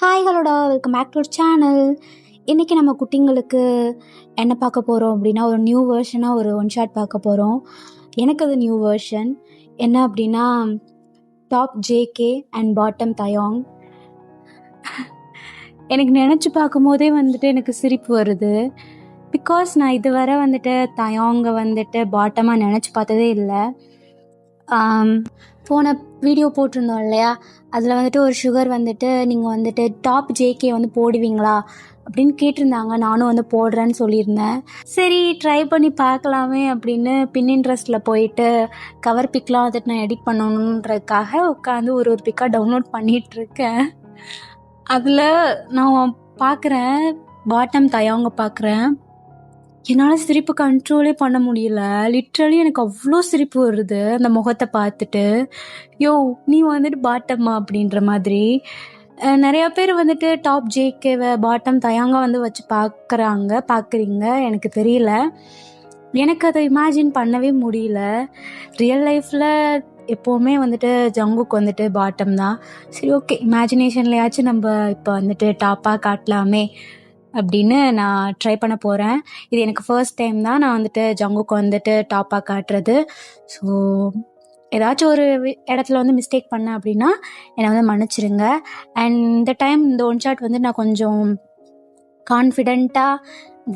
Hi ஹலோடா, welcome back to channel. இன்றைக்கி நம்ம குட்டிங்களுக்கு என்ன பார்க்க போகிறோம் அப்படின்னா, ஒரு நியூ வேர்ஷனாக ஒரு ஒன் ஷாட் பார்க்க போகிறோம். எனக்கு அது நியூ வேர்ஷன் என்ன அப்படின்னா, டாப் ஜேகே அண்ட் பாட்டம் தயாங். எனக்கு நினச்சி பார்க்கும்போதே வந்துட்டு எனக்கு சிரிப்பு வருது. பிகாஸ் நான் இதுவரை வந்துட்டு தயாங்கை வந்துட்டு பாட்டமாக நினச்சி பார்த்ததே இல்லை. போன வீடியோ போட்டிருந்தோம் இல்லையா, அதில் வந்துட்டு ஒரு சுகர் வந்துட்டு நீங்கள் வந்துட்டு டாப் ஜேகே வந்து போடுவீங்களா அப்படின்னு கேட்டிருந்தாங்க. நானும் வந்து போடுறேன்னு சொல்லியிருந்தேன். சரி ட்ரை பண்ணி பார்க்கலாமே அப்படின்னு பின்இன்ட்ரெஸ்ட்டில் போயிட்டு கவர் பிக்லாம் வந்துட்டு நான் எடிட் பண்ணணுன்றதுக்காக உட்காந்து ஒரு பிக்காக டவுன்லோட் பண்ணிகிட்ருக்கேன். அதில் நான் பார்க்குறேன் பாட்டம் தயாங்க பார்க்குறேன். என்னால் சிரிப்பு கண்ட்ரோலே பண்ண முடியல. லிட்ரலி எனக்கு அவ்வளோ சிரிப்பு வருது அந்த முகத்தை பார்த்துட்டு. யோ நீ வந்துட்டு பாட்டம்மா அப்படின்ற மாதிரி. நிறையா பேர் வந்துட்டு டாப் ஜேகேவை பாட்டம் தயாங்க வந்து வச்சு பார்க்குறீங்க. எனக்கு தெரியல, எனக்கு அதை இமேஜின் பண்ணவே முடியல. ரியல் லைஃப்பில் எப்போவுமே வந்துட்டு ஜங்குக்கு வந்துட்டு பாட்டம் தான். சரி ஓகே, இமேஜினேஷன்லையாச்சும் நம்ம இப்போ வந்துட்டு டாப்பாக காட்டலாமே அப்படின்னு நான் ட்ரை பண்ண போகிறேன். இது எனக்கு ஃபர்ஸ்ட் டைம் தான் நான் வந்துட்டு ஜங்குக்கு வந்துட்டு டாப்பாக காட்டுறது. ஸோ ஏதாச்சும் ஒரு இடத்துல வந்து மிஸ்டேக் பண்ணேன் அப்படின்னா என்னை வந்து மன்னிச்சிருங்க. அண்ட் இந்த டைம் இந்த ஒன் ஷாட் வந்து நான் கொஞ்சம் கான்ஃபிடெண்ட்டாக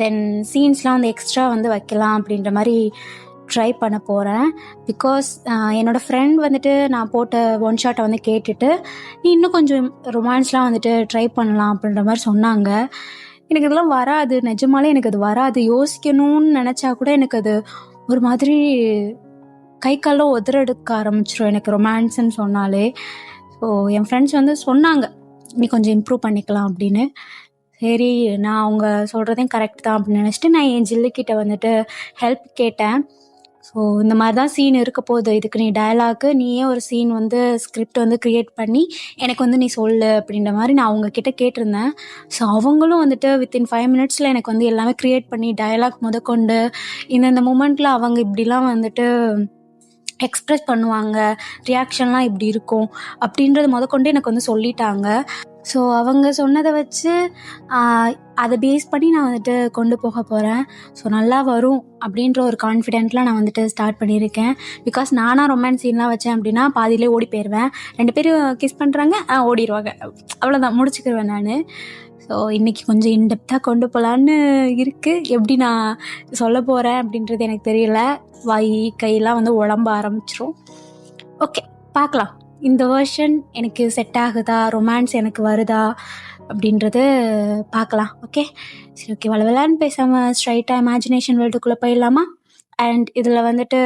தென் சீன்ஸ்லாம் வந்து எக்ஸ்ட்ரா வந்து வைக்கலாம் அப்படின்ற மாதிரி ட்ரை பண்ண போகிறேன். பிகாஸ் என்னோடய ஃப்ரெண்ட் வந்துட்டு நான் போட்ட ஒன் ஷாட்டை வந்து கேட்டுட்டு நீ இன்னும் கொஞ்சம் ரொமான்ஸ்லாம் வந்துட்டு ட்ரை பண்ணலாம் அப்படின்ற மாதிரி சொன்னாங்க. எனக்கு இதெல்லாம் வராது, நிஜமாலே எனக்கு அது வராது. யோசிக்கணும்னு நினச்சா கூட எனக்கு அது ஒரு மாதிரி கை காலம் உதறெடுக்க ஆரம்பிச்சிடும் எனக்கு ரொமான்ஸ்ன்னு சொன்னாலே. ஸோ என் ஃப்ரெண்ட்ஸ் வந்து சொன்னாங்க நீ கொஞ்சம் இம்ப்ரூவ் பண்ணிக்கலாம் அப்படின்னு. சரி நான் அவங்க சொல்கிறதையும் கரெக்ட் தான் அப்படின்னு நினச்சிட்டு நான் என் ஜில்லுக்கிட்ட வந்துட்டு ஹெல்ப் கேட்டேன். ஸோ இந்த மாதிரி தான் சீன் இருக்க போகுது, இதுக்கு நீ டயலாக்கு நீயே ஒரு சீன் வந்து ஸ்கிரிப்ட் வந்து க்ரியேட் பண்ணி எனக்கு வந்து நீ சொல்லு அப்படின்ற மாதிரி நான் அவங்கக்கிட்ட கேட்டிருந்தேன். ஸோ அவங்களும் வந்துட்டு வித்தின் 5 மினிட்ஸில் எனக்கு வந்து எல்லாமே க்ரியேட் பண்ணி டயலாக் முதற்கொண்டு இந்த மூமெண்ட்டில் அவங்க இப்படிலாம் வந்துட்டு எக்ஸ்ப்ரெஸ் பண்ணுவாங்க, ரியாக்ஷன்லாம் இப்படி இருக்கும் அப்படின்றது முதற்கொண்டு எனக்கு வந்து சொல்லிட்டாங்க. ஸோ அவங்க சொன்னதை வச்சு அதை பேஸ் பண்ணி நான் வந்துட்டு கொண்டு போக போகிறேன். ஸோ நல்லா வரும் அப்படின்ற ஒரு கான்ஃபிடென்ட்லாம் நான் வந்துட்டு ஸ்டார்ட் பண்ணியிருக்கேன். பிகாஸ் நானாக ரொமான்ஸ் சீன்லாம் வச்சேன் அப்படின்னா பாதியிலே ஓடி போயிடுவேன். 2 பேரும் கிஸ் பண்ணுறாங்க, ஓடிடுவாங்க, அவ்வளோதான், முடிச்சுக்கிடுவேன் நான். ஸோ இன்றைக்கி கொஞ்சம் இன்டெப்த்தாக கொண்டு போகலான்னு இருக்குது. எப்படி நான் சொல்ல போகிறேன் அப்படின்றது எனக்கு தெரியல. வாய் கையெல்லாம் வந்து உடம்ப ஆரம்பிச்சிரும். ஓகே பார்க்கலாம், இந்த வேர்ஷன் எனக்கு செட் ஆகுதா, ரொமான்ஸ் எனக்கு வருதா அப்படின்றது பார்க்கலாம். ஓகே சரி, ஓகே விளான்னு பேசாமல் ஸ்ட்ரைட்டாக இமேஜினேஷன் வேர்ல்டுக்குள்ளே போயிடலாமா? அண்ட் இதில் வந்துட்டு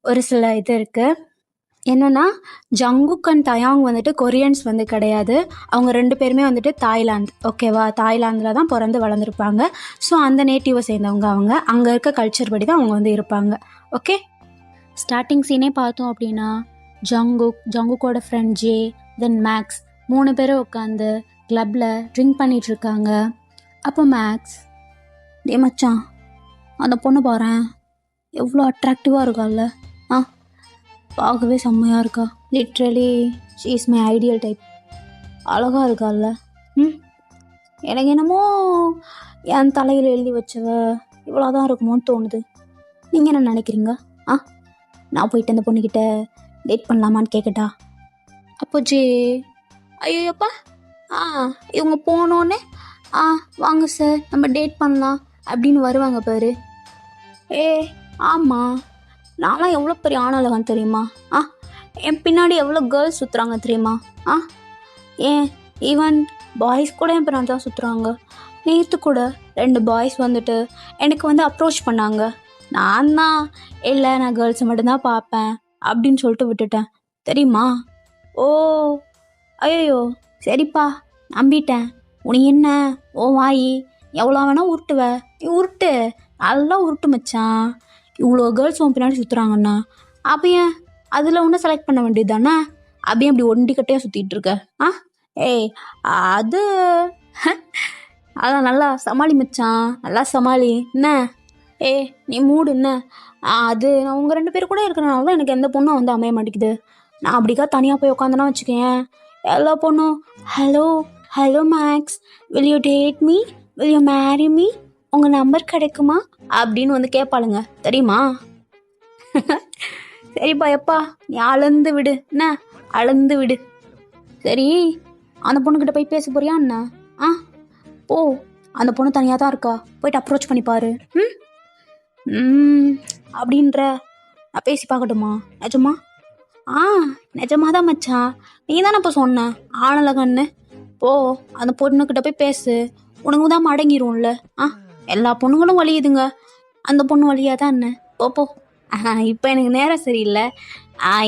ஒரு சில இது இருக்குது. என்னென்னா ஜங்குக் அண்ட் தயாங் வந்துட்டு கொரியன்ஸ் வந்து கிடையாது. அவங்க 2 பேருமே வந்துட்டு தாய்லாந்து, ஓகேவா, தாய்லாந்தில் தான் பிறந்து வளர்ந்துருப்பாங்க. ஸோ அந்த நேட்டிவை சேர்ந்தவங்க அவங்க. அங்கே இருக்க கல்ச்சர் படி தான் அவங்க வந்து இருப்பாங்க. ஓகே, ஸ்டார்டிங் சீனே பார்த்தோம் அப்படின்னா ஜங்குக்கோட ஃப்ரெண்ட் ஜே தென் மேக்ஸ் 3 பேரும் உட்காந்து கிளப்பில் ட்ரிங்க் பண்ணிகிட்ருக்காங்க. அப்போ மேக்ஸ், டே மச்சான் அந்த பொண்ணு பாரேன் எவ்வளோ அட்ராக்டிவாக இருக்கால்ல, பார்க்கவே செம்மையாக இருக்கா, literally she is my ideal type, அழகாக இருக்கால்ல. எனக்கு என்னமோ என் தலையில் எழுதி வச்சவ இவ்வளோதான் இருக்குமோன்னு தோணுது. நீங்கள் என்ன நினைக்கிறீங்க? நான் போயிட்டு அந்த பொண்ணுக்கிட்ட டேட் பண்ணலாமான்னு கேட்கட்டா? அப்போ ஜே, ஐயோப்பா இவங்க போனோன்னே வாங்க சார் நம்ம டேட் பண்ணலாம் அப்படின்னு வருவாங்க பாரு. ஆமாம், நான்லாம் எவ்வளோ பெரிய ஆணழகான்னு தெரியுமா? என் பின்னாடி எவ்வளோ கேர்ள்ஸ் சுற்றுறாங்க தெரியுமா? ஏன் ஈவன் பாய்ஸ் கூட என் பின்னாடி தான் சுற்றுறாங்க. நேற்று கூட 2 பாய்ஸ் வந்துட்டு எனக்கு வந்து அப்ரோச் பண்ணாங்க. நான் தான் இல்லை, நான் கேர்ள்ஸை மட்டும்தான் பார்ப்பேன் அப்படின்னு சொல்லிட்டு விட்டுட்டேன் தெரியுமா? ஓ ஐயோ சரிப்பா, நம்பிட்டேன். உனக்கு என்ன ஓ வாயி எவ்வளோ வேணால் உருட்டுவ, நீ உருட்டு, நல்லா உருட்டு மச்சான். இவ்வளோ கேர்ள்ஸ் உன் பின்னாடி சுற்றுறாங்கண்ணா, அப்போ ஏன் அதில் ஒன்று செலக்ட் பண்ண வேண்டியது தானே? அப்படியே அப்படி ஒண்டிக்கட்டையாக சுற்றிட்டு இருக்க. அது அதான் நல்லா சமாளி மச்சான், நல்லா சமாளி என்ன. நீ மூடு என்ன. அது நான் உங்கள் 2 பேர் கூட இருக்கிறனால தான் எனக்கு எந்த பொண்ணும் வந்து அமைய மாட்டேங்குது. நான் அப்படிக்கா தனியாக போய் உட்காந்தனா வச்சுக்கேன், எல்லா பொண்ணும் hello hello Max, will you date me, will you marry me, உங்கள் நம்பர் கிடைக்குமா அப்படின்னு வந்து கேட்பாளுங்க தெரியுமா? சரிப்பா எப்பா, நீ அளந்து விடு என்ன, அளந்து விடு. சரி, அந்த பொண்ணுக்கிட்ட போய் பேச போறியா என்ன? ஆ ஓ, அந்த பொண்ணு தனியாக தான் இருக்கா, போயிட்டு அப்ரோச் பண்ணி பாரு. அப்படின்ற நான் பேசி பார்க்கட்டுமா? நிஜமா? ஆ நிஜமாக தான் மச்சான், நீ தானே இப்போ சொன்ன ஆனலகன்னு. போ, அந்த பொண்ணுக்கிட்ட போய் பேசு, உனக்கு தான் மடங்கிரும்ல. எல்லா பொண்ணுங்களும் வலியுதுங்க, அந்த பொண்ணு வழியாக தான் என்ன. போ. இப்போ எனக்கு நேரம் சரியில்லை,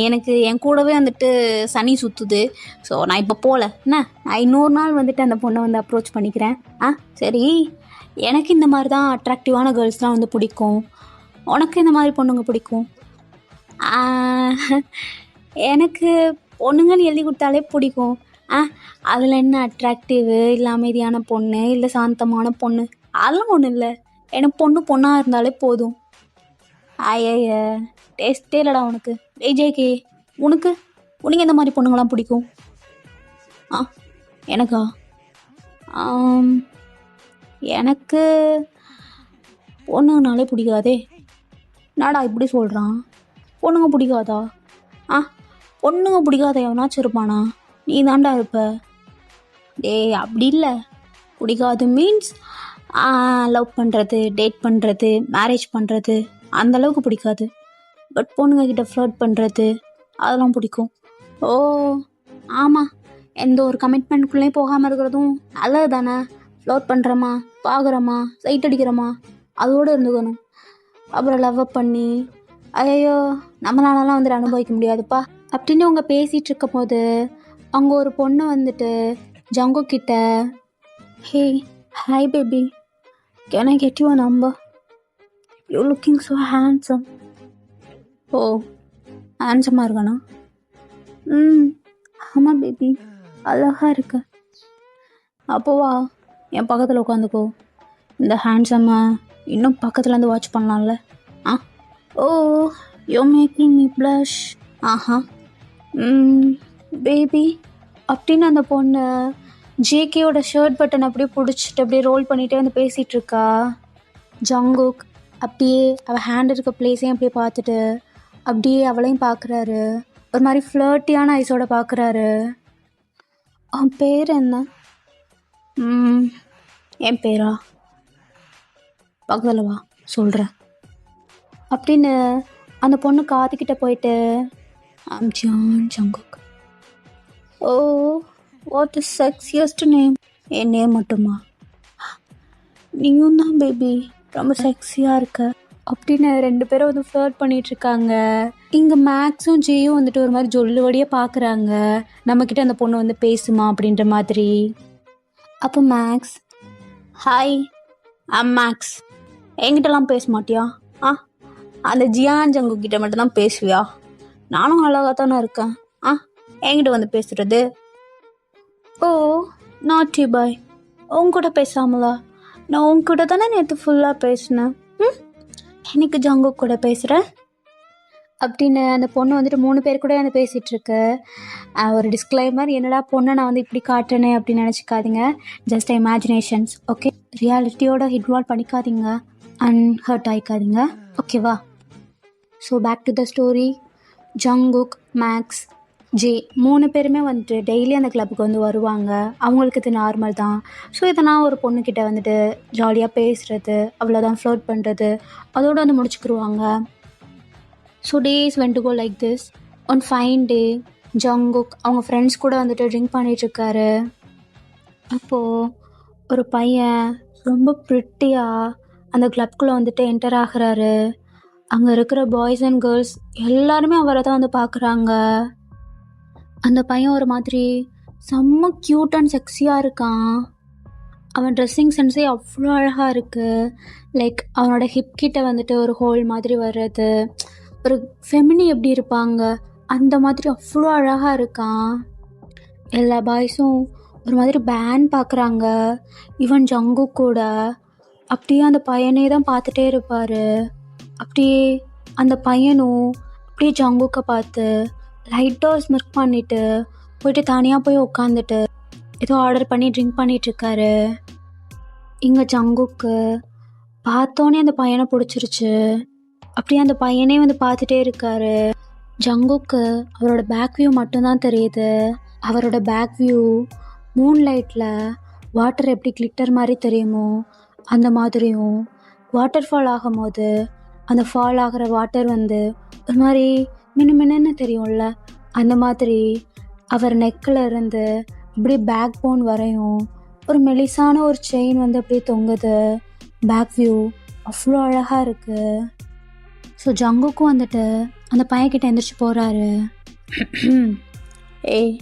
எனக்கு என் கூடவே வந்துட்டு சனி சுற்றுது. ஸோ நான் இப்போ போகல என்ன, நான் இன்னொரு நாள் வந்துட்டு அந்த பொண்ணை வந்து அப்ரோச் பண்ணிக்கிறேன். சரி, எனக்கு இந்த மாதிரி தான் அட்ராக்டிவான கேர்ள்ஸ்லாம் வந்து பிடிக்கும். உனக்கு இந்த மாதிரி பொண்ணுங்க பிடிக்கும்? எனக்கு பொண்ணுங்கன்னு எழுதி கொடுத்தாலே பிடிக்கும். அதில் என்ன அட்ராக்டிவு, இல்லை அமைதியான பொண்ணு, இல்லை சாந்தமான பொண்ணு, அதெல்லாம் ஒன்றும் இல்லை. எனக்கு பொண்ணாக இருந்தாலே போதும். ஐய, டேஸ்ட்டே இல்லைடா உனக்கு. ஜேகே, உனக்கு எந்த மாதிரி பொண்ணுங்களாம் பிடிக்கும்? எனக்கா? எனக்கு பொண்ணுங்கனாலே பிடிக்காதே. நாடா இப்படி சொல்கிறான், பொண்ணுங்க பிடிக்காதா? பொண்ணுங்க பிடிக்காத எவனாச்சும் இருப்பானா? நீ தாண்டா இருப்ப. டேய் அப்படி இல்லை, பிடிக்காது மீன்ஸ் லவ் பண்ணுறது, டேட் பண்ணுறது, மேரேஜ் பண்ணுறது அந்தளவுக்கு பிடிக்காது. பட் பொண்ணுங்க கிட்ட ஃப்ளர்ட் பண்ணுறது அதெல்லாம் பிடிக்கும். ஓ ஆமாம், எந்த ஒரு கமிட்மெண்ட்குள்ளேயும் போகாமல் இருக்கிறதும் நல்லது தானே. ஃப்ளர்ட் பண்ணுறோமா, பார்க்குறோமா, சைட் அடிக்கிறோமா, அதோடு இருந்துக்கணும். அப்புறம் லவ் பண்ணி ஐயோ நம்மளாலலாம் வந்துட்டு அனுபவிக்க முடியாதுப்பா அப்படின்னு அவங்க பேசிகிட்டு இருக்கும் போது அங்கே ஒரு பொண்ணு வந்துட்டு ஜங்கு கிட்ட, hey hi baby, can I get your number, you looking so handsome. ஓ ஹேண்ட்ஸமாக இருக்கானா? ஆமாம் பேபி, அழகாக இருக்கு. அப்போவா என் பக்கத்தில் உட்காந்துக்கோ, இந்த ஹேண்ட்ஸம்மை இன்னும் பக்கத்துலேருந்து வாட்ச் பண்ணலாம்ல. Oh you making me blush. Baby அப்படின்னு அந்த பொண்ணு ஜேகேயோட ஷர்ட் பட்டன் அப்படியே பிடிச்சிட்டு அப்படியே ரோல் பண்ணிகிட்டே வந்து பேசிகிட்டு இருக்கா. ஜங்குக் அப்படியே அவள் ஹேண்ட் இருக்க பிளேஸையும் அப்படியே பார்த்துட்டு அப்படியே அவளையும் பார்க்குறாரு, ஒரு மாதிரி ஃப்ளர்ட்டியான ஐஸோட பார்க்குறாரு. அவன் பேர் என்ன? என் பேரா? பக்கத்தில் வா சொல்கிறேன் அப்படின்னு அந்த பொண்ணு காதுகிட்ட போயிட்டு, I'm John Jungkook. Oh what is sexiest name. N name மட்டுமா? நீயும் தான் பேபி, ரொம்ப செக்ஸியாக இருக்க அப்படின்னு 2 பேரும் வந்து ஃப்ளர்ட் பண்ணிகிட்ருக்காங்க. இங்கே மேக்ஸும் ஜேயும் வந்துட்டு ஒரு மாதிரி ஜொல்லுவடியாக பார்க்குறாங்க, நம்மக்கிட்ட அந்த பொண்ணு வந்து பேசுமா அப்படின்ற மாதிரி. அப்போ மேக்ஸ், ஹாய் ஐம் மேக்ஸ், என்கிட்டலாம் பேச மாட்டியா? அந்த ஜியான் ஜங்கு கிட்ட மட்டும்தான் பேசுவியா? நானும் அழகாக தானே இருக்கேன், என்கிட்ட வந்து பேசுகிறது. ஓ நாட்டி பாய், உங்ககிட்ட பேசாமலா? நான் உங்ககிட்ட தானே நேற்று ஃபுல்லாக பேசினேன், எனக்கு ஜங்கு கூட பேசுகிறேன் அப்படின்னு அந்த பொண்ணு வந்துட்டு 3 பேர் கூட வந்து பேசிகிட்ருக்கு. ஒரு டிஸ்க்ளைமர், என்னடா பொண்ணை நான் வந்து இப்படி காட்டுறேனே அப்படின்னு நினச்சிக்காதீங்க, ஜஸ்ட் இமேஜினேஷன்ஸ், ஓகே? ரியாலிட்டியோட இன்வால்வ் பண்ணிக்காதீங்க அண்ட் ஹர்ட் ஆகிக்காதீங்க, ஓகேவா? So back to the story. Jungkook, Max, J 3 பேருமே வந்துட்டு டெய்லி அந்த கிளப்புக்கு வந்து வருவாங்க. அவங்களுக்கு இது நார்மல் தான். ஸோ இதை நான் ஒரு பொண்ணுக்கிட்ட வந்துட்டு ஜாலியாக பேசுகிறது, அவ்வளோதான், ஃப்ளர்ட் பண்ணுறது, அதோடு வந்து முடிச்சுக்கிடுவாங்க. So days went to go like this. One fine day Jungkook அவங்க ஃப்ரெண்ட்ஸ் கூட வந்துட்டு ட்ரிங்க் பண்ணிகிட்ருக்காரு. அப்போது ஒரு பையன் ரொம்ப ப்ரிட்டியாக அந்த கிளப்குள்ளே வந்துட்டு என்டர் ஆகிறாரு. அங்கே இருக்கிற பாய்ஸ் அண்ட் கேர்ள்ஸ் எல்லாருமே அவரை தான் வந்து பார்க்குறாங்க. அந்த பையன் ஒரு மாதிரி செம்ம க்யூட் அண்ட் செக்ஸியாக இருக்கான். அவன் ட்ரெஸ்ஸிங் சென்ஸே அவ்வளோ அழகாக இருக்குது. லைக் அவனோட ஹிப் கிட்ட வந்துட்டு ஒரு ஹோல் மாதிரி வர்றது, ஒரு ஃபெமினி எப்படி இருப்பாங்க அந்த மாதிரி அவ்வளோ அழகாக இருக்கான். எல்லா பாய்ஸும் ஒரு மாதிரி பேன் பார்க்குறாங்க. ஈவன் ஜங்கு கூட அப்படியே அந்த பையனே தான் பார்த்துட்டே இருப்பார். அப்படியே அந்த பையனும் அப்படியே ஜங்குக்கை பார்த்து லைட்டாக ஸ்மிர்க் பண்ணிவிட்டு போயிட்டு தனியாக போய் உட்காந்துட்டு ஏதோ ஆர்டர் பண்ணி ட்ரிங்க் பண்ணிகிட்ருக்காரு. இங்கே ஜங்குக்கு பார்த்தோன்னே அந்த பையனை பிடிச்சிருச்சு. அப்படியே அந்த பையனே வந்து பார்த்துட்டே இருக்காரு. ஜங்குக்கு அவரோட பேக் வியூ மட்டும்தான் தெரியுது. அவரோட பேக் வியூ மூன் லைட்டில் வாட்டர் எப்படி கிளிட்டர் மாதிரி தெரியுமோ அந்த மாதிரியும், வாட்டர் ஃபால் ஆகும்போது அந்த ஃபால் ஆகிற வாட்டர் வந்து ஒரு மாதிரி மின்னு தெரியும்ல, அந்த மாதிரி அவர் நெக்கில் இருந்து அப்படியே பேக் போன் வரையும் ஒரு மெலிசான ஒரு செயின் வந்து அப்படியே தொங்குது. பேக் வியூ அவ்வளோ அழகாக இருக்குது. ஸோ ஜங்குக்கும் வந்துட்டு அந்த பையன்கிட்ட எந்திரிச்சு போகிறாரு. ஏய்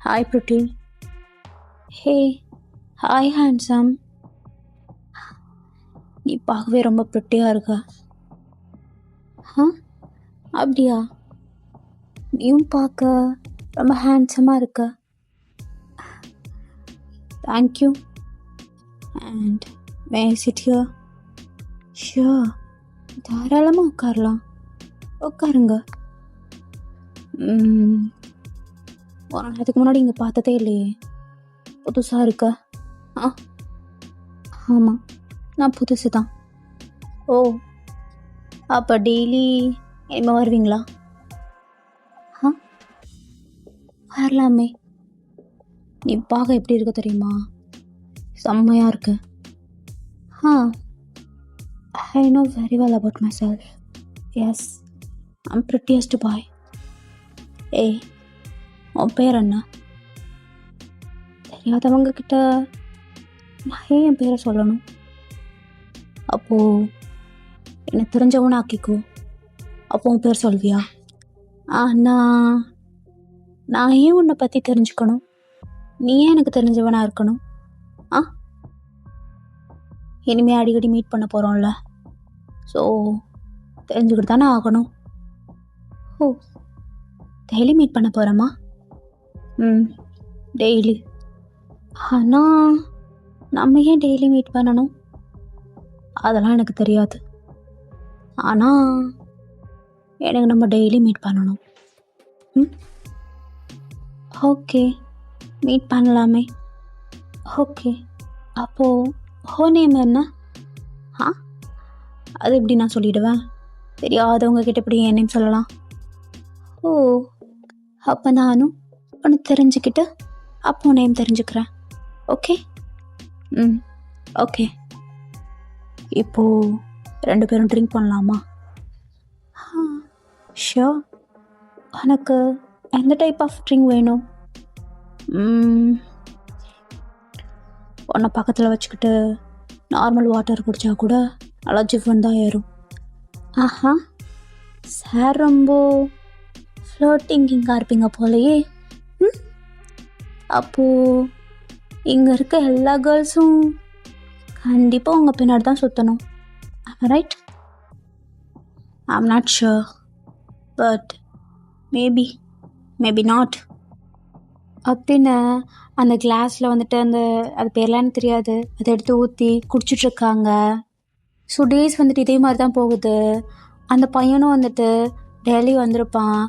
hi pretty. Hey hi handsome. நீ பார்க்கவே ரொம்ப ப்ரிட்டியாக இருக்க. அப்படியா? நீயும் பார்க்க ரொம்ப ஹேண்ட்ஸமாக இருக்க. Thank you. And May I sit here? Sure, தாராளமாக உட்காரலாம். உட்காருங்க. ஒரு நேரத்துக்கு முன்னாடி இங்கே பார்த்ததே இல்லையே, புதுசாக இருக்க. ஆமாம், நான் புதுசு தான். ஓ, அப்போ டெய்லி இனிமே வருவீங்களா? வரலாமே. நீ பார்க்க எப்படி இருக்க தெரியுமா? செம்மையாக இருக்கு. I know very well about myself. Yes, I'm prettiest boy. ஏய், உன் பேர் என்ன? தெரியாதவங்க கிட்ட நான் ஏன் என் பேரை சொல்லணும்? அப்போது என்னை தெரிஞ்சவன ஆக்கிக்கோ. அப்போ உன் பேர் சொல்வியா? ஆனால் நான் ஏன் உன்னை பற்றி தெரிஞ்சுக்கணும்? நீ ஏன் எனக்கு தெரிஞ்சவனாக இருக்கணும்? இனிமேல் அடிக்கடி மீட் பண்ண போகிறோம்ல, ஸோ தெரிஞ்சுக்கிட்டு தானே ஆகணும். ஓ, டெய்லி மீட் பண்ண போகிறோமா? டெய்லி. ஆனால் நம்ம ஏன் டெய்லி மீட் பண்ணணும்? அதெல்லாம் எனக்கு தெரியாது. ஆனால் எனக்கு நம்ம டெய்லி மீட் பண்ணணும். ஓகே, மீட் பண்ணலாமே. ஓகே, அப்போது ஹோ நேம் என்ன? அது எப்படி நான் சொல்லிவிடுவேன்? தெரியாதவங்க கிட்ட எப்படி என் நேம் சொல்லலாம்? ஓ, அப்போ நானும் ஒன்று தெரிஞ்சுக்கிட்டு அப்போ நேம் தெரிஞ்சுக்கிறேன். ஓகே. ஓகே. இப்போது 2 பேரும் ட்ரிங்க் பண்ணலாமா? ஷியோர். எனக்கு எந்த டைப் ஆஃப் ட்ரிங்க் வேணும்? ஒன்றை பக்கத்தில் வச்சுக்கிட்டு நார்மல் வாட்டர் குடித்தா கூட நல்லா ஜிஃபன் தான் ஏறும். சார் ரொம்ப ஃப்ளோட்டிங்கிங்காக இருப்பீங்க போலையே. அப்போது இங்கே இருக்க எல்லா கேர்ள்ஸும் கண்டிப்பாக உங்கள் பின்னாடி தான் சுற்றணும். Right? I'm not sure, but maybe not. அப்படின்னு அந்த கிளாஸில் வந்துட்டு அது பேர்லாம் எனக்கு தெரியாது, அதை எடுத்து ஊற்றி குடிச்சிட்ருக்காங்க. ஸோ டேஸ் வந்துட்டு இதே மாதிரி தான் போகுது. அந்த பையனும் வந்துட்டு டெய்லி வந்திருப்பான்.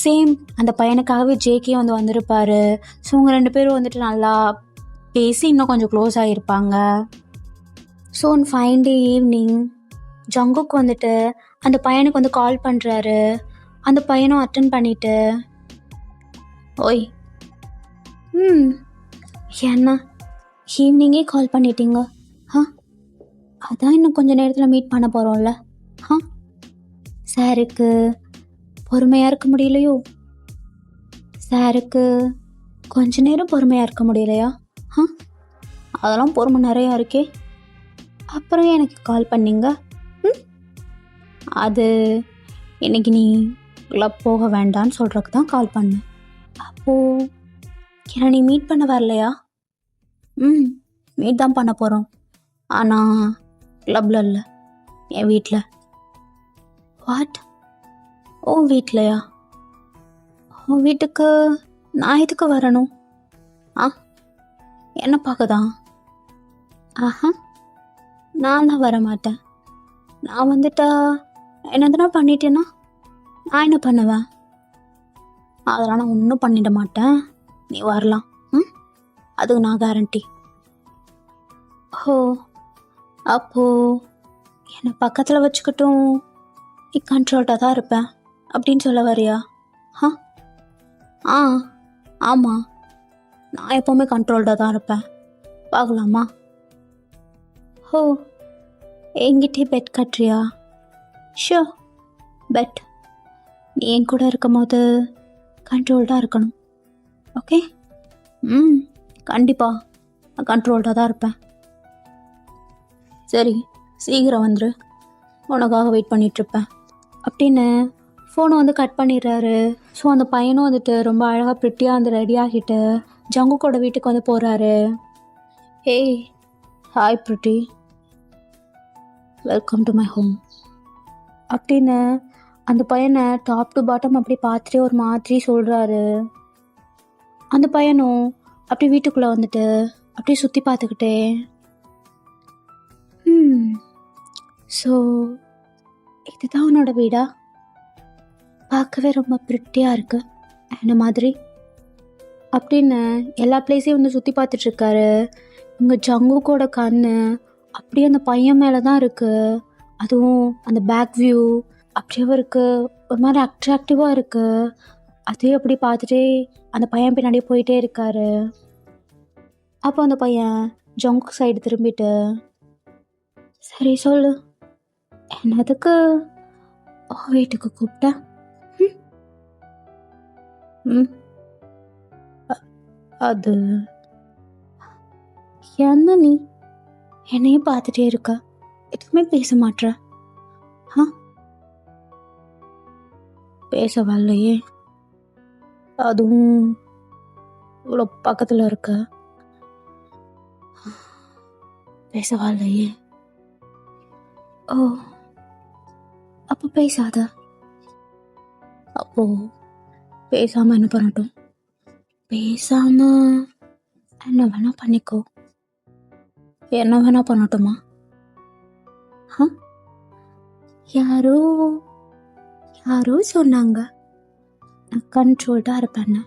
சேம் அந்த பையனுக்காகவே ஜேகே வந்திருப்பார். ஸோ அவங்க 2 பேரும் வந்துட்டு நல்லா பேசி இன்னும் கொஞ்சம் க்ளோஸ் ஆகியிருப்பாங்க. So one fine day evening ஜங்குக்கு வந்துட்டு அந்த பையனுக்கு கால் பண்ணுறாரு. அந்த பையனும் அட்டன் பண்ணிவிட்டு, ஓய், என்ன ஈவினிங்கே கால் பண்ணிட்டீங்க? அதான் இன்னும் கொஞ்சம் நேரத்தில் மீட் பண்ண போகிறோம்ல. சாருக்கு பொறுமையாக இருக்க முடியலையோ? சாருக்கு கொஞ்ச நேரம் பொறுமையாக இருக்க முடியலையா? அதெல்லாம் பொறுமை நிறையா இருக்கே. அப்புறம் எனக்கு கால் பண்ணீங்க? அது இன்னைக்கு நீ கிளப் போக வேண்டான்னு சொல்கிறதுக்கு தான் கால் பண்ணேன். அப்போது என்ன நீ மீட் பண்ண வரலையா? மீட் தான் பண்ண போகிறோம், ஆனால் கிளப்பில் இல்லை, என் வீட்டில். வாட்? உன் வீட்லையா? உன் வீட்டுக்கு நான் எதுக்கு வரணும்? என்ன பார்க்க தான்? நான்லாம் வர மாட்டேன். நான் வந்துட்டா என்னதுனா பண்ணிட்டேன்னா நான் என்ன பண்ணுவேன்? அதெல்லாம் நான் ஒன்றும் பண்ணிட மாட்டேன். நீ வரலாம். அதுக்கு நான் கேரண்டி. ஓ, அப்போ என்னை பக்கத்தில் வச்சுக்கிட்டும் நீ கண்ட்ரோல்டாக தான் இருப்பேன் அப்படின்னு சொல்ல வரியா? ஆ ஆ ஆமாம், நான் எப்போவுமே கண்ட்ரோல்டாக தான் இருப்பேன். பார்க்கலாமா? ஓ, என்கிட்டே பெட் கட்டுறியா? Show, bed. நீ என் கூட இருக்கும் போது கண்ட்ரோல்டாக இருக்கணும். ஓகே? ம், கண்டிப்பாக நான் கண்ட்ரோல்டாக தான் இருப்பேன். சரி, சீக்கிரம் வந்துரு, உனக்காக வெயிட் பண்ணிகிட்ருப்பேன் அப்படின்னு ஃபோனை வந்து கட் பண்ணிடுறாரு. ஸோ அந்த பையனும் வந்துட்டு ரொம்ப அழகாக ப்ரிட்டியாக வந்து ரெடி ஆகிட்டு ஜங்குக்கோட வீட்டுக்கு வந்து போகிறாரு. Hey, hi pretty, welcome to my home அப்படின்னு அந்த பையனை டாப் டு பாட்டம் அப்படி பார்த்துட்டே ஒரு மாதிரி சொல்கிறாரு. அந்த பையனும் அப்படி வீட்டுக்குள்ளே வந்துட்டு அப்படியே சுற்றி பார்த்துக்கிட்டே, ஸோ இதுதான் உன்னோட வீடா? பார்க்கவே ரொம்ப ப்ரிட்டியாக இருக்கு என்ன மாதிரி அப்படின்னு எல்லா பிளேஸையும் வந்து சுற்றி பார்த்துட்ருக்காரு. இங்கே ஜங்குக்கோட கண் அப்படியே அந்த பையன் மேலே தான் இருக்குது. அதுவும் அந்த பேக் வியூ அப்படியே இருக்குது, ஒரு மாதிரி அட்ராக்டிவாக இருக்குது. அதே அப்படி பார்த்துட்டே அந்த பையன் பின்னாடியே போயிட்டே இருக்காரு. அப்போ அந்த பையன் ஜங்கு சைடு திரும்பிட்டு, சரி சொல்லு, என்னதுக்கு வீட்டுக்கு கூப்பிட்டேன்? அது என்ன நீ என்னையும் பார்த்துட்டே இருக்க, எதுவுமே பேச மாட்ற? பேச வரலையே, அதுவும் இவ்வளோ பக்கத்தில் இருக்க, பேச வரலையே. ஓ, அப்போ பேசாத. அப்போ பேசாமல் என்ன பண்ணட்டும்? பேசாம என்ன வேணா பண்ணிக்கோ. என்ன வேணா பண்ணட்டுமா? யாரோ யாரோ சொன்னாங்க நான் கண்ட்ரோல்டாக இருப்பேன்னு.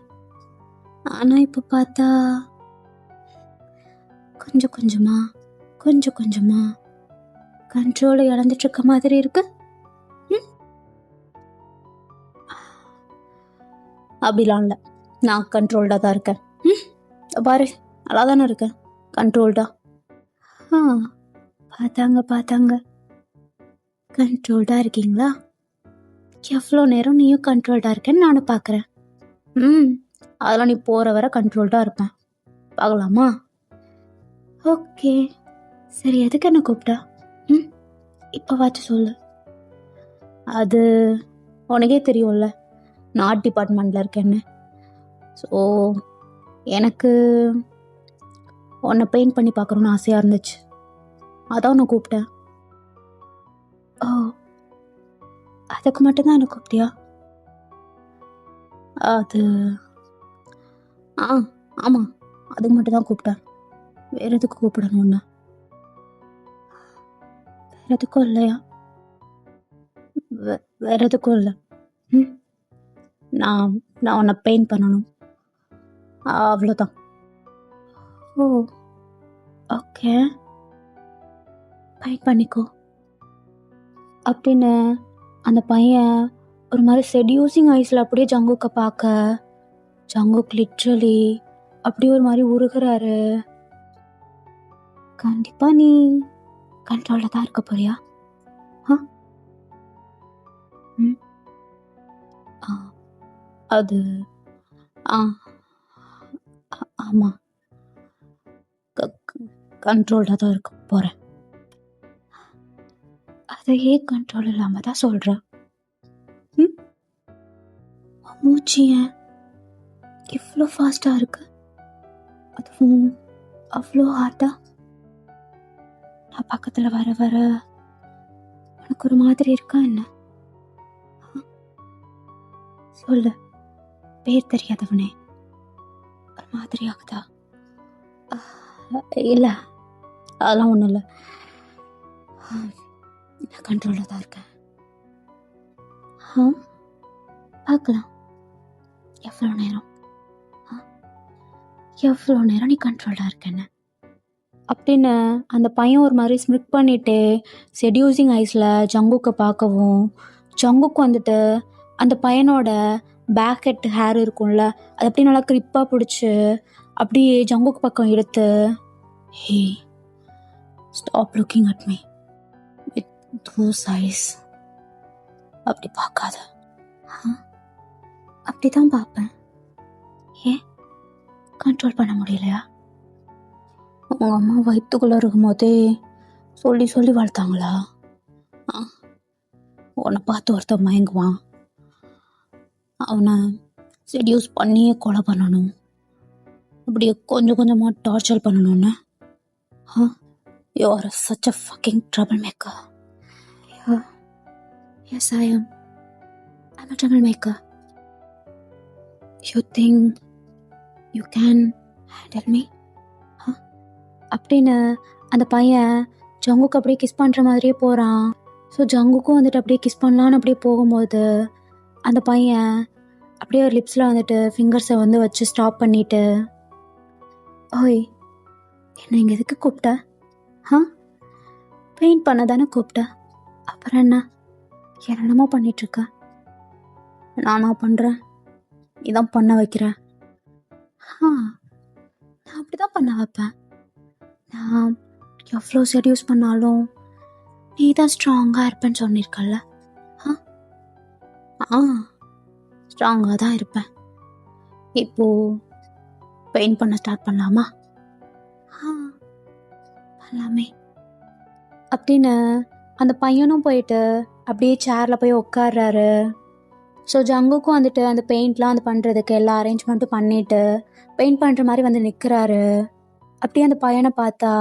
ஆனால் இப்போ பார்த்தா கொஞ்சம் கொஞ்சமாக கண்ட்ரோலை இழந்துட்டு இருக்க மாதிரி இருக்கு. அப்படிலாம் இல்லை, நான் கண்ட்ரோல்டாக தான் இருக்கேன். பாரு, நல்லா தானே இருக்கேன் கண்ட்ரோல்டா. பார்த்தாங்க கண்ட்ரோல்டாக இருக்கீங்களா? எவ்வளோ நேரம் நீயும் கண்ட்ரோல்டாக இருக்கேன்னு நானும் பார்க்குறேன். அதெல்லாம் நீ போகிற வர கண்ட்ரோல்டாக இருப்பேன், பார்க்கலாமா? ஓகே, சரி, எதுக்கு என்ன கூப்பிட்டா? இப்போ வாச்சு சொல்லு. அது உனக்கே தெரியும்ல, நான் ஆர்ட் டிபார்ட்மெண்ட்டில் இருக்கேன்னு. ஸோ எனக்கு உன்னை பெயிண்ட் பண்ணி பார்க்கணுன்னு ஆசையாக இருந்துச்சு, அதான் உன்னை கூப்பிட்டேன். ஓ, அதுக்கு மட்டும்தான் என்ன கூப்பிட்டியா? அது ஆமாம், அதுக்கு மட்டும்தான் கூப்பிட்டேன். வேறு எதுக்கு கூப்பிடணும் ஒன்று? வேறு எதுக்கும் இல்லையா? வேறு எதுக்கும் இல்லை. நான் உன்னை பெயிண்ட் பண்ணணும், அவ்வளோதான். ஓ, ஓகே, பெயிண்ட் பண்ணிக்கோ அப்படின்னு அந்த பையன் ஒரு மாதிரி செடியூசிங் ஐஸில் அப்படியே ஜங்குக்கை பார்க்க, ஜங்குக் லிட்ரலி அப்படியே ஒரு மாதிரி உருகிறாரு. கண்டிப்பாக நீ கண்ட்ரோலில் தான் இருக்க போறியா? அது ஆமாம், கண்ட்ரோல்டாக தான் இருக்க போகிறேன். அதையே கண்ட்ரோல் இல்லாமல் தான் சொல்கிறேன். மூச்சு ஏன் இவ்வளோ ஃபாஸ்ட்டாக இருக்கு? அதுவும் அவ்வளோ ஹார்ட்டாக. நான் பக்கத்தில் வர வர உனக்கு ஒரு மாதிரி இருக்கா என்ன? சொல்லு, பேர் தெரியாதவனே, ஒரு மாதிரி ஆகுதா? இல்லை, அதெல்லாம் ஒன்றும் இல்லை, நான் கண்ட்ரோலில் தான் இருக்கேன். பார்க்கலாம் எவ்வளோ நேரம். எவ்வளோ நேரம் நீ கண்ட்ரோல்டாக இருக்கேன்னு அப்படின்னு அந்த பையன் ஒரு மாதிரி ஸ்மிக் பண்ணிட்டு செடியூசிங் ஐஸில் ஜங்குக்கை பார்க்கவும், ஜங்குக்கு வந்துட்டு அந்த பையனோட பேக் ஹெட் ஹேர் இருக்கும்ல, அது அப்படியே நல்லா கிரிப்பாக பிடிச்சி அப்படியே ஜங்குக்கு பக்கம் எடுத்து, hey stop looking at me with those eyes, அப்படி பார்க்காத, அப்படி தான் பார்ப்பேன், ஏன் கண்ட்ரோல் பண்ண முடியலையா? உங்கள் அம்மா வயிற்றுக்குள்ளே இருக்கும்போதே சொல்லி சொல்லி வளர்த்தாங்களா? உன்னை பார்த்து ஒருத்தன் மயங்குவான், அவனை செடியூஸ் பண்ணியே கொலை பண்ணணும், அப்படியே கொஞ்சம் கொஞ்சமாக டார்ச்சர் பண்ணணும்னு. You are such a fucking trouble maker. Yes I am a trouble maker. You think you can handle me அப்படின்னு அந்த பையன் ஜங்குக்கு அப்படியே கிஸ் பண்ணுற மாதிரியே போகிறான். ஸோ ஜங்குக்கும் வந்துட்டு அப்படியே கிஸ் பண்ணலான்னு அப்படியே போகும்போது அந்த பையன் அப்படியே ஒரு லிப்ஸில் வந்துட்டு ஃபிங்கர்ஸை வந்து வச்சு ஸ்டாப் பண்ணிவிட்டு, ஓய் என்னை இங்கே எதுக்கு கூப்பிட்ட? பெயிண்ட் பண்ண தானே கூப்பிட்ட, அப்புறம் என்ன என்னென்னமோ பண்ணிகிட்ருக்க? நானா பண்ணுறேன், இதான் பண்ண வைக்கிறேன். நான் அப்படி தான் பண்ண வைப்பேன். நான் எவ்வளோ செடியூஸ் பண்ணாலும் நீ தான் ஸ்ட்ராங்காக இருப்பேன்னு சொன்னிருக்கல்ல. ஸ்ட்ராங்காக தான் இருப்பேன். இப்போது பெயிண்ட் பண்ண ஸ்டார்ட் பண்ணலாமா? பண்ணலாமே அப்படின்னு அந்த பையனும் போயிட்டு அப்படியே சேரில் போய் உட்கார்றாரு. ஸோ ஜங்குக்கும் வந்துட்டு அந்த பெயிண்ட்லாம் வந்து பண்ணுறதுக்கு எல்லா அரேஞ்ச்மெண்ட்டும் பண்ணிவிட்டு பெயிண்ட் பண்ணுற மாதிரி வந்து நிற்கிறாரு. அப்படியே அந்த பையனை பார்த்தா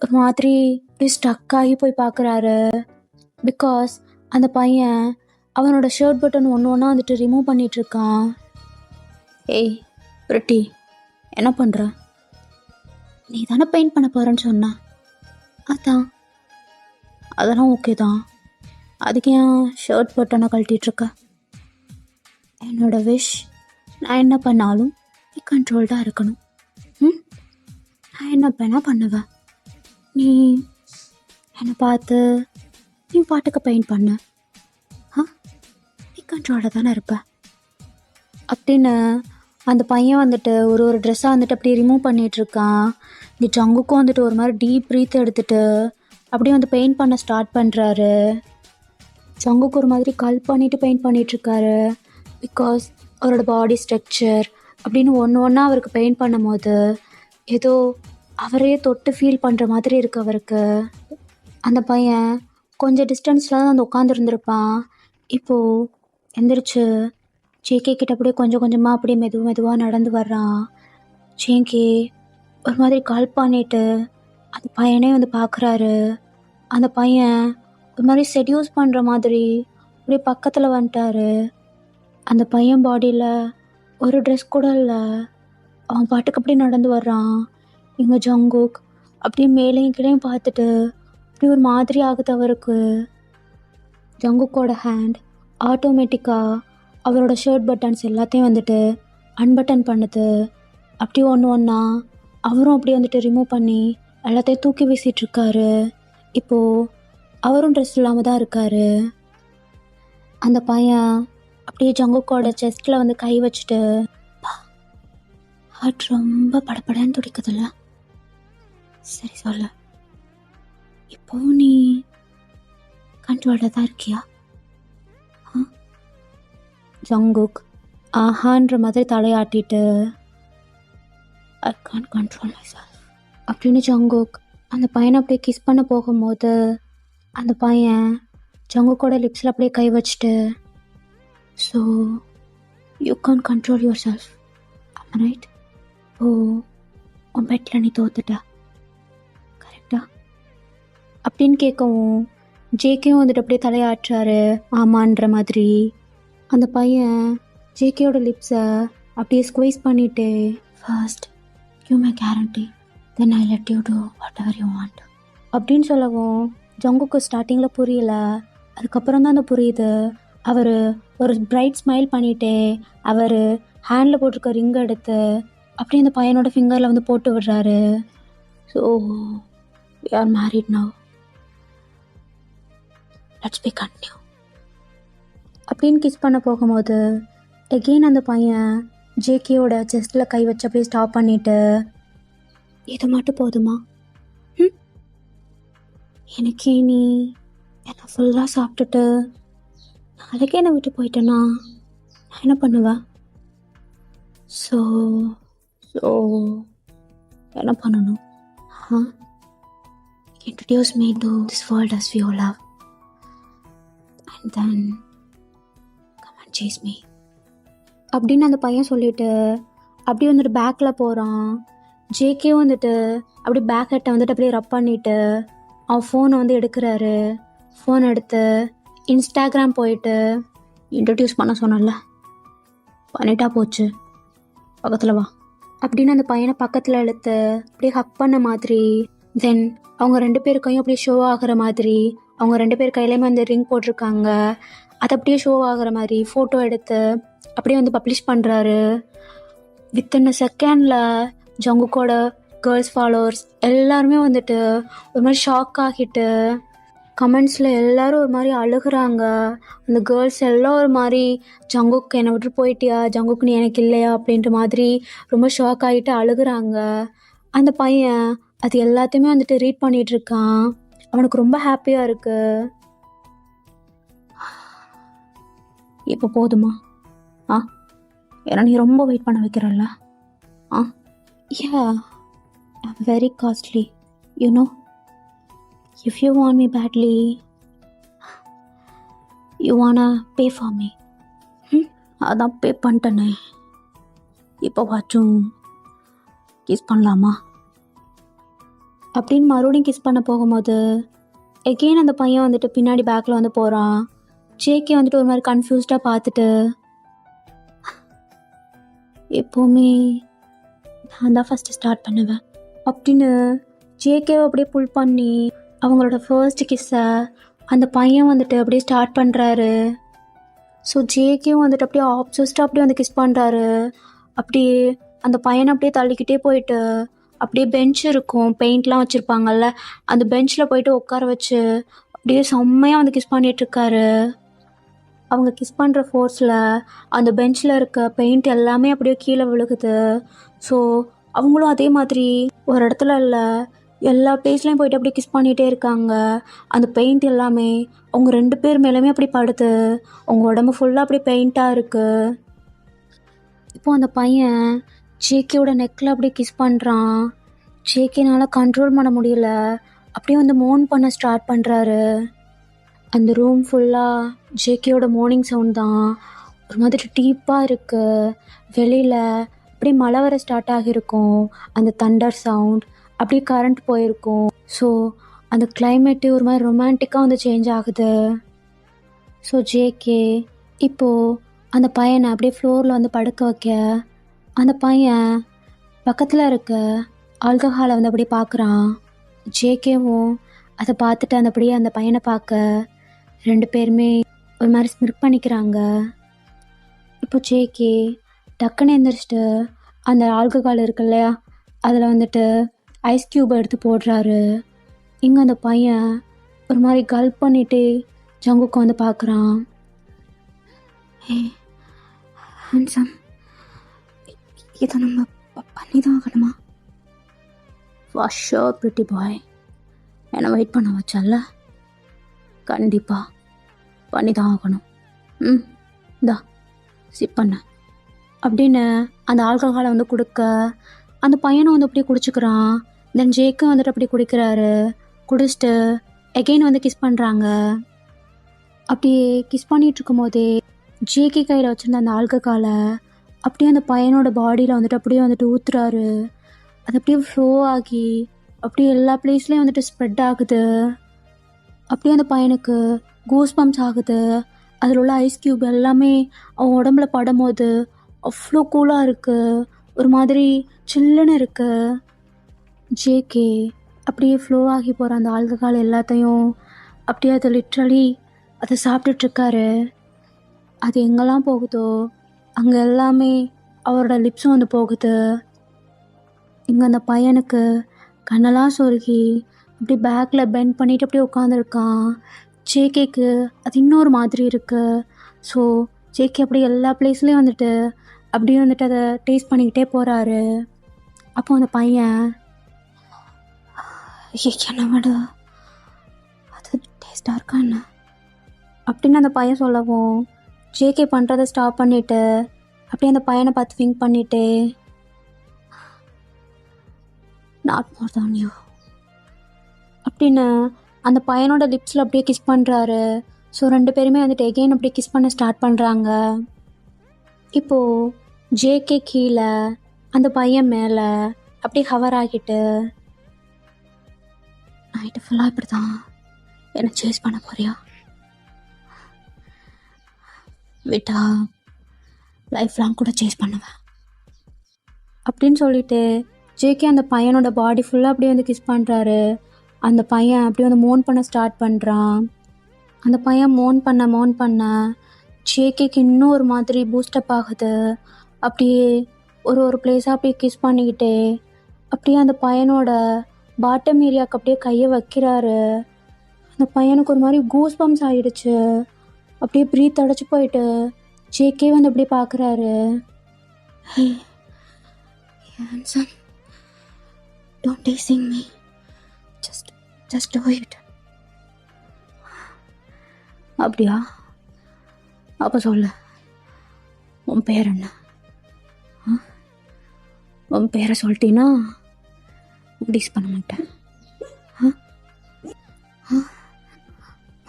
ஒரு மாதிரி அப்படியே ஸ்டக் ஆகி போய் பார்க்குறாரு. பிகாஸ் அந்த பையன் அவனோட ஷர்ட் பட்டன் ஒன்று ஒன்றா வந்துட்டு ரிமூவ் பண்ணிகிட்ருக்கான். ஏய் பிரிட்டி, என்ன பண்ணுற? நீ தானே பெயிண்ட் பண்ண போகிறேன்னு சொன்ன. அதெல்லாம் ஓகே தான், அதுக்கு ஏன் ஷர்ட் பட்டனை கழட்டிகிட்ருக்க? என்னோட விஷ், நான் என்ன பண்ணாலும் நீ கண்ட்ரோல்டாக இருக்கணும். நான் என்ன வேணா பண்ணுவேன், நீ என்னை பார்த்து நீ பாட்டுக்கு பெயிண்ட் பண்ண, நீ கண்ட்ரோலாக தானே இருப்ப அப்படின்னு அந்த பையன் வந்துட்டு ஒரு ஒரு ட்ரெஸ்ஸாக வந்துட்டு அப்படியே ரிமூவ் பண்ணிகிட்ருக்கான். இந்த ஜங்குக்கும் வந்துட்டு ஒரு மாதிரி டீப் ப்ரீத் எடுத்துட்டு அப்படியே வந்து பெயிண்ட் பண்ண ஸ்டார்ட் பண்ணுறாரு. ஜங்குக்கு ஒரு மாதிரி கல் பண்ணிவிட்டு பெயிண்ட் பண்ணிகிட்ருக்காரு. பிகாஸ் அவரோட பாடி ஸ்ட்ரக்சர் அப்படின்னு ஒன்று ஒன்றா அவருக்கு பெயிண்ட் பண்ணும் போது ஏதோ அவரே தொட்டு ஃபீல் பண்ணுற மாதிரி இருக்குது அவருக்கு. அந்த பையன் கொஞ்சம் டிஸ்டன்ஸில் தான் வந்து உட்காந்துருந்துருப்பான். இப்போது எந்திரிச்சு ஜேகே கிட்ட அப்படியே கொஞ்சம் கொஞ்சமாக அப்படியே மெதுவாக நடந்து வர்றான். ஜேகே ஒரு மாதிரி கால் பண்ணிட்டு அந்த பையனே வந்து பார்க்குறாரு. அந்த பையன் ஒரு மாதிரி செடியூஸ் பண்ணுற மாதிரி அப்படியே பக்கத்தில் வந்துட்டாரு. அந்த பையன் பாடியில் ஒரு ட்ரெஸ் கூட இல்லை, அவன் பாட்டுக்கு அப்படியே நடந்து வர்றான். இங்கே ஜங்குக் அப்படியே மேலேயும் கீழேயும் பார்த்துட்டு அப்படி ஒரு மாதிரி ஆகுது அவருக்கு. ஜங்குக்கோட ஹேண்ட் ஆட்டோமேட்டிக்காக அவரோட ஷர்ட் பட்டன்ஸ் எல்லாத்தையும் வந்துட்டு அன்பட்டன் பண்ணுது. அப்படி ஒன்று ஒன்றா அவரும் அப்படியே வந்துட்டு ரிமூவ் பண்ணி எல்லாத்தையும் தூக்கி வீசிகிட்ருக்காரு. இப்போது அவரும் ட்ரெஸ் இல்லாமல் தான் இருக்கார். அந்த பையன் அப்படியே ஜங்குக்கோட செஸ்ட்டில் வந்து கை வச்சுட்டு, ஹார்ட் ரொம்ப படப்படன்னு துடிக்குதுல்ல, சரி சொல்ல, இப்போ நீ கண்ட்ரோல்டாக தான் இருக்கியா? ஜங்குக் ஆஹான்ற மாதிரி தலையாட்டிட்டு, I can't control myself அப்படின்னு ஜங்குக் அந்த பையனை அப்படியே கிஸ் பண்ண போகும்போது அந்த பையன் ஜங்குக்கோட லிப்ஸில் அப்படியே கை வச்சுட்டு, so you can't control yourself, right? ஓ உன் பெட்டில் நீ தோத்துட்ட, கரெக்டா அப்படின்னு கேட்கவும் ஜேகேயும் வந்துட்டு அப்படியே தலையாட்டுறாரு ஆமான்ற மாதிரி. அந்த பையன் ஜேகேயோட லிப்ஸை அப்படியே ஸ்குவீஸ் பண்ணிவிட்டு, first you my guarantee, then I let you do whatever you want அப்படின்னு சொல்லவும் ஜங்குக்கு ஸ்டார்டிங்கில் புரியல, அதுக்கப்புறம் தான் அந்த புரியுது. அவர் ஒரு பிரைட் ஸ்மைல் பண்ணிவிட்டு அவர் ஹேண்டில் போட்டிருக்க ரிங் எடுத்து அப்படியே அந்த பையனோட ஃபிங்கரில் வந்து போட்டு விடுறாரு. So we are married now, let's be continue அப்படின்னு கிஸ் பண்ண போகும்போது எகெயின் அந்த பையன் ஜேகேயோட செஸ்ட்டில் கை வச்சு அப்படியே ஸ்டாப் பண்ணிட்டு, இது மட்டும் போதுமா? எனக்கே நீ என்னை ஃபுல்லாக சாப்பிட்டுட்டு நாளைக்கே என்னை விட்டு போயிட்டேன்னா நான் என்ன பண்ணுவேன்? ஸோ ஸோ என்ன பண்ணணும்? Introduce me to this world as we all love, and then come and chase me அப்படின்னு அந்த பையன் சொல்லிட்டு அப்படியே வந்துட்டு பேக்கில் போகிறான். ஜேகே வந்துட்டு அப்படி பேக் ஹெட்டை வந்துட்டு அப்படியே ரப் பண்ணிவிட்டு அவன் ஃபோனை வந்து எடுக்கிறாரு. ஃபோன் எடுத்து இன்ஸ்டாகிராம் போயிட்டு, இன்ட்ரடியூஸ் பண்ண சொன்னல, பண்ணிட்டா போச்சு, பக்கத்தில் வா அப்படின்னு அந்த பையனை பக்கத்தில் இழுத்து அப்படியே ஹக் பண்ண மாதிரி, தென் அவங்க 2 பேர் கையும் அப்படியே ஷோ ஆகிற மாதிரி, அவங்க 2 பேர் கையிலையுமே அந்த ரிங் போட்டிருக்காங்க, அது அப்படியே ஷோ ஆகிற மாதிரி ஃபோட்டோ எடுத்து அப்படியே வந்து பப்ளிஷ் பண்ணுறாரு. வித்தின் செகண்டில் ஜங்குக்கோட கேர்ள்ஸ் ஃபாலோவர்ஸ் எல்லாருமே வந்துட்டு ஒரு மாதிரி ஷாக் ஆகிட்டு கமெண்ட்ஸில் எல்லோரும் ஒரு மாதிரி அழுகுறாங்க. அந்த கேர்ள்ஸ் எல்லாம் ஒரு மாதிரி, ஜங்குக்கு என்னை விட்டு போயிட்டியா, ஜங்குக்கு நீ எனக்கு இல்லையா அப்படின்ற மாதிரி ரொம்ப ஷாக் ஆகிட்டு அழுகுறாங்க. அந்த பையன் அது எல்லாத்தையுமே வந்துட்டு ரீட் பண்ணிகிட்ருக்கான். அவனுக்கு ரொம்ப ஹாப்பியாக இருக்குது. இப்போ போதுமா? ஏன்னா நீ ரொம்ப வெயிட் பண்ண வைக்கிறல்ல. Yeah, I'm very costly, you know. If you want me badly, you wanna pay for me. அதான் பே பண்ணிட்டேனே, இப்போ வாச்சும் கிஸ் பண்ணலாமா அப்படின்னு மறுபடியும் கிஸ் பண்ண போகும்போது எகெயின் அந்த பையன் வந்துட்டு பின்னாடி பேக்கில் வந்து போகிறான். ஜேகே வந்துட்டு ஒரு மாதிரி கன்ஃபியூஸ்டாக பார்த்துட்டு, எப்போவுமே நான் தான் ஃபஸ்ட்டு ஸ்டார்ட் பண்ணுவேன் அப்படின்னு ஜேகேவை அப்படியே புல் பண்ணி அவங்களோட ஃபர்ஸ்ட் கிஸ்ஸை அந்த பையன் வந்துட்டு அப்படியே ஸ்டார்ட் பண்ணுறாரு. ஸோ ஜேகேவும் வந்துட்டு அப்படியே ஆப்சஸ்டாக அப்படியே வந்து கிஸ் பண்ணுறாரு. அப்படியே அந்த பையனை அப்படியே தள்ளிக்கிட்டே போயிட்டு அப்படியே பெஞ்ச் இருக்கும், பெயிண்ட்லாம் வச்சுருப்பாங்கல்ல, அந்த பெஞ்சில் போயிட்டு உட்கார வச்சு அப்படியே செம்மையாக வந்து கிஸ் பண்ணிகிட்ருக்காரு. அவங்க கிஸ் பண்ணுற ஃபோர்ஸில் அந்த பெஞ்சில் இருக்க பெயிண்ட் எல்லாமே அப்படியே கீழே விழுகுது. ஸோ அவங்களும் அதே மாதிரி ஒரு இடத்துல இல்லை, எல்லா பிளேஸ்லையும் போயிட்டு அப்படியே கிஸ் பண்ணிகிட்டே இருக்காங்க. அந்த பெயிண்ட் எல்லாமே அவங்க 2 பேர் மேலேயுமே அப்படி படுது. அவங்க உடம்பு ஃபுல்லாக அப்படியே பெயிண்ட்டாக இருக்குது. இப்போது அந்த பையன் ஜேகேவோட நெக்கில் அப்படியே கிஸ் பண்ணுறான். ஜேகேனால் கண்ட்ரோல் பண்ண முடியல, அப்படியே வந்து மோன் பண்ண ஸ்டார்ட் பண்ணுறாரு. அந்த ரூம் ஃபுல்லாக ஜேகேயோட மார்னிங் சவுண்ட் தான். ஒரு மாதிரி டீப்பாக இருக்குது. வெளியில் அப்படியே மழை வர ஸ்டார்ட் ஆகியிருக்கும், அந்த தண்டர் சவுண்ட், அப்படியே கரண்ட் போயிருக்கும். ஸோ அந்த கிளைமேட்டு ஒரு மாதிரி ரொமான்டிக்காக வந்து சேஞ்ச் ஆகுது. ஸோ ஜேகே இப்போது அந்த பையனை அப்படியே ஃப்ளோரில் வந்து படுக்க வைக்க, அந்த பையன் பக்கத்தில் இருக்க ஆல்கஹாலை வந்து அப்படியே பார்க்குறான். ஜேகேவும் அதை பார்த்துட்டு அப்படியே அந்த பையனை பார்க்க 2 பேருமே ஒரு மாதிரி ஸ்மிர்க் பண்ணிக்கிறாங்க. இப்போ ஜேகே டக்குன்னு எந்திரிச்சிட்டு அந்த ஆல்கஹால் இருக்கு இல்லையா, அதில் வந்துட்டு ஐஸ் க்யூப் எடுத்து போடுறாரு. இங்கே அந்த பையன் ஒரு மாதிரி கல்ப் பண்ணிட்டு ஜங்குக்கு வந்து பார்க்குறான். ஹே ஹேண்ட்ஸம், இதை நம்ம பண்ணி தான் ஆகணுமா? ஃபார் ஷோர் பிரிட்டி பாய், என்னை வெயிட் பண்ண வச்சால, கண்டிப்பாக பண்ணி தான் ஆகணும். இந்தா சிப் பண்ண அப்படின்னு அந்த ஆல்கஹாலை வந்து கொடுக்க, அந்த பையனை வந்து அப்படியே குடிச்சுக்கிறான். தென் ஜேக்கு வந்துட்டு அப்படி குடிக்கிறாரு. குடிச்சிட்டு எகெயின் வந்து கிஸ் பண்ணுறாங்க. அப்படியே கிஸ் பண்ணிகிட்டு இருக்கும் போதே ஜேகே கையில் வச்சுருந்த அந்த ஆல்கஹாலை அப்படியே அந்த பையனோட பாடியில் வந்துட்டு அப்படியே வந்துட்டு ஊற்றுறாரு. அது அப்படியே ஃப்ளோ ஆகி அப்படியே எல்லா பிளேஸ்லேயும் வந்துட்டு ஸ்ப்ரெட் ஆகுது. அப்படியே அந்த பையனுக்கு கூஸ் பம்ப்ஸ் ஆகுது. அதில் உள்ள ஐஸ் க்யூப் எல்லாமே அவன் உடம்புல படும்போது அவ்வளோ கூலாக இருக்குது, ஒரு மாதிரி சில்லுன்னு இருக்குது. ஜேகே அப்படியே ஃப்ளோ ஆகி போகிற அந்த ஆல்கஹால் எல்லாத்தையும் அப்படியே அதை லிட்ரலி அதை சாப்பிட்டுட்ருக்காரு. அது எங்கெல்லாம் போகுதோ அங்கே எல்லாமே அவரோட லிப்ஸும் வந்து போகுது. இங்கே அந்த பையனுக்கு கண்ணெல்லாம் சொருகி அப்படி பேக்கில் பெண்ட் பண்ணிட்டு அப்படியே உட்காந்துருக்கான். ஜேகேக்கு அது இன்னொரு மாதிரி இருக்கு. ஸோ ஜேகே அப்படியே எல்லா பிளேஸ்லேயும் வந்துட்டு அப்படியே வந்துட்டு அதை டேஸ்ட் பண்ணிக்கிட்டே போகிறாரு. அப்போ அந்த பையன் என்ன விட அது டேஸ்டாக இருக்கா என்ன அப்படின்னு அந்த பையன் சொல்லவும் ஜேகே பண்ணுறதை ஸ்டாப் பண்ணிவிட்டு அப்படியே அந்த பையனை பார்த்து திங்க் பண்ணிட்டு நாட் மோர் தான் யூ அப்படின்னு அந்த பையனோட லிப்ஸில் அப்படியே கிஸ் பண்ணுறாரு. ஸோ 2 பேருமே வந்துட்டு எகெயின் அப்படியே கிஸ் பண்ண ஸ்டார்ட் பண்ணுறாங்க. இப்போது ஜேகே கீழே அந்த பையன் மேலே அப்படியே ஹவர் ஆகிட்டு நைட்டு ஃபுல்லாக இப்படி தான் என்னை சேஸ் பண்ண போறியா, விட்டா லைஃப் லாங் கூட சேஸ் பண்ணுவேன் அப்படின்னு சொல்லிட்டு ஜேகே அந்த பையனோட பாடி ஃபுல்லாக அப்படியே வந்து கிஸ் பண்ணுறாரு. அந்த பையன் அப்படியே வந்து மோன் பண்ண ஸ்டார்ட் பண்ணுறான். அந்த பையன் மோன் பண்ண ஜேகேக்கு இன்னும் ஒரு மாதிரி பூஸ்டப் ஆகுது. அப்படியே ஒரு பிளேஸாக அப்படியே கிஸ் பண்ணிக்கிட்டே அப்படியே அந்த பையனோட பாட்டம் ஏரியாவுக்கு அப்படியே கையை வைக்கிறாரு. அந்த பையனுக்கு ஒரு மாதிரி கூஸ் பம்ப்ஸ் ஆகிடுச்சு. அப்படியே ப்ரீத் அடைச்சி போயிட்டு ஜேகே வந்து அப்படியே பார்க்குறாரு. Handsome, don't teasing me, just do it. அப்படியா? அப்போ சொல்லு, உன் பேர் என்ன? உன் பேரை சொல்லிட்டீன்னா டீஸ் பண்ண மாட்டேன்.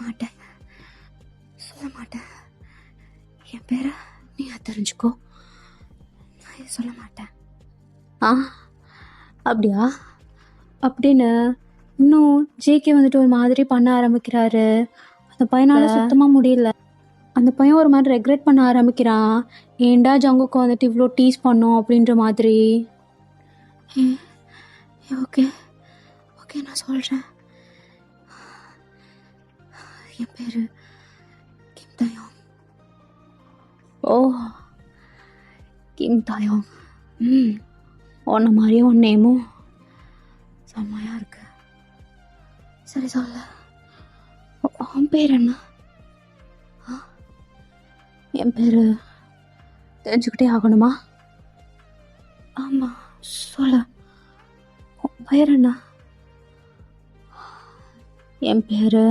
மாட்டேன், சொல்ல மாட்டேன். என் பேரை நீ தெரிஞ்சுக்கோ, நான் சொல்ல மாட்டேன். அப்படியா அப்படின்னு இன்னும் ஜேகே வந்துட்டு ஒரு மாதிரி பண்ண ஆரம்பிக்கிறாரு. அந்த பையனால் சுத்தமாக முடியல. அந்த பையன் ஒரு மாதிரி ரெக்ரெட் பண்ண ஆரம்பிக்கிறான். ஏண்டா ஜங்குக்கு வந்துட்டு இவ்வளோ டீஸ் பண்ணோம் அப்படின்ற மாதிரி. ஓகே ஓகே நான் சொல்கிறேன். என் பேர் கிம் தாயோங். ஓ, கிம் தாயோங். உன்ன மாதிரியே உன் நேமும் செம்மையாக இருக்கு. சரி சொல்ல, உன் பேர் என்ன? என் பேர் தெரிஞ்சுக்கிட்டே ஆகணுமா? ஆமாம் சொல்ல, உன் பேர் என்ன? என் பேர்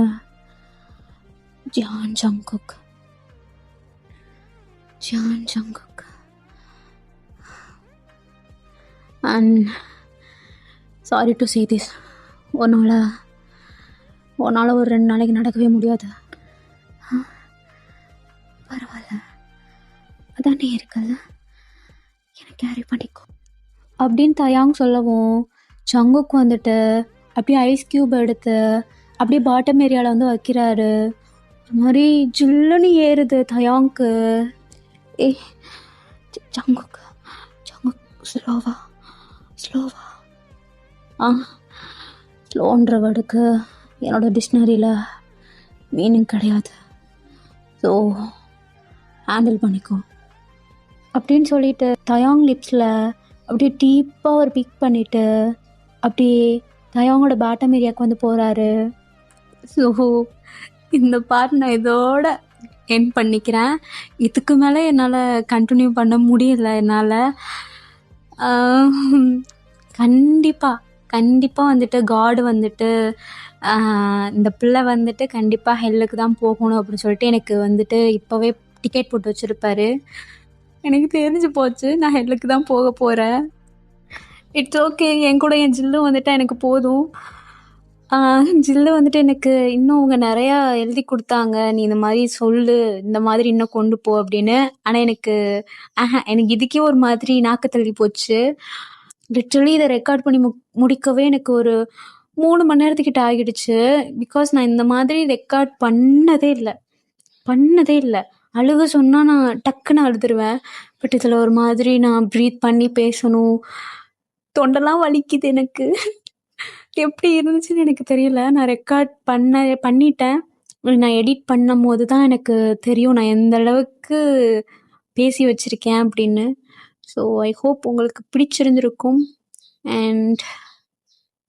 John Jungkook. John Jungkook. And sorry to say this, உன்னால் ஒரு 2 நாளைக்கு நடக்கவே முடியாது. பரவாயில்ல, அதானே இருக்குல்ல, எனக்கு கேரி பண்ணிக்கோ அப்படின்னு தயாங் சொல்லவும் ஜங்குக் வந்துட்டு அப்படியே ஐஸ் க்யூப் எடுத்து அப்படியே பாட்டம் ஏரியாவில் வந்து வைக்கிறாரு. ஒரு மாதிரி ஜில்லுன்னு ஏறுது தயாங்க்கு. ஜங்குக் ஸ்லோவா ஸ்லோன்ற வேர்டுக்கு என்னோடய டிக்ஷனரியில் மீனிங் கிடையாது. ஸோ ஹேண்டில் பண்ணிக்கோ அப்படின்னு சொல்லிட்டு தயாங் லிப்ஸில் அப்படியே டீப்பாக ஒரு பிக் பண்ணிவிட்டு அப்படியே தயாங்கோட பாட்டம் ஏரியாவுக்கு வந்து போகிறாரு. ஸோ இந்த பார்ட் நான் இதோட எண்ட் பண்ணிக்கிறேன். இதுக்கு மேலே என்னால் கண்டினியூ பண்ண முடியல. என்னால் கண்டிப்பாக வந்துட்டு காடு வந்துட்டு இந்த பிள்ளை வந்துட்டு கண்டிப்பாக ஹெல்லுக்கு தான் போகணும் அப்படின்னு சொல்லிட்டு எனக்கு வந்துட்டு இப்போவே டிக்கெட் போட்டு வச்சுருப்பாரு. எனக்கு தெரிஞ்சு போச்சு, நான் ஹெல்லுக்கு தான் போக போகிறேன். இட்ஸ் ஓகே, என் கூட என் ஜில்லு வந்துட்டு எனக்கு போதும். ஜில்லு வந்துட்டு எனக்கு இன்னும் அவங்க நிறையா எழுதி கொடுத்தாங்க, நீ இந்த மாதிரி சொல்லு, இந்த மாதிரி இன்னும் கொண்டு போ அப்படின்னு. ஆனால் எனக்கு இதுக்கே ஒரு மாதிரி நாக்கு தள்ளி போச்சு. லிட்ரலி இதை ரெக்கார்ட் பண்ணி முடிக்கவே எனக்கு ஒரு 3 மணி நேரத்துக்கிட்ட ஆகிடுச்சு. பிகாஸ் நான் இந்த மாதிரி ரெக்கார்ட் பண்ணதே இல்லை. அழுக சொன்னால் நான் டக்குன்னு அழுதுருவேன். பட் இதில் ஒரு மாதிரி நான் ப்ரீத் பண்ணி பேசணும், தொண்டெல்லாம் வலிக்குது எனக்கு. எப்படி இருந்துச்சுன்னு எனக்கு தெரியல. நான் ரெக்கார்ட் பண்ணிட்டேன். நான் எடிட் பண்ணும் போது தான் எனக்கு தெரியும் நான் எந்த அளவுக்கு பேசி வச்சுருக்கேன் அப்படின்னு. ஸோ ஐ ஹோப் உங்களுக்கு பிடிச்சிருந்துருக்கும். அண்ட்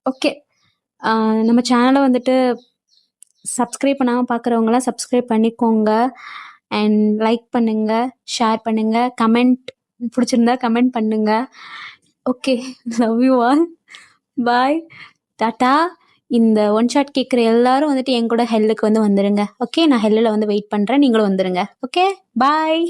ஓகே, நம்ம சேனலை வந்துட்டு சப்ஸ்கிரைப் பண்ணாமல் பார்க்குறவங்களாம் சப்ஸ்கிரைப் பண்ணிக்கோங்க. அண்ட் லைக் பண்ணுங்கள், ஷேர் பண்ணுங்கள், கமெண்ட் பிடிச்சிருந்தா கமெண்ட் பண்ணுங்கள். Okay, love you all. Bye, tata. இந்த ஒன் ஷாட் கேட்குற எல்லாரும் வந்துட்டு என் கூட ஹெல்லுக்கு வந்து வந்துடுங்க. ஓகே, நான் ஹெல்லில் வந்து வெயிட் பண்ணுறேன், நீங்களும் வந்துடுங்க. ஓகே, பாய்.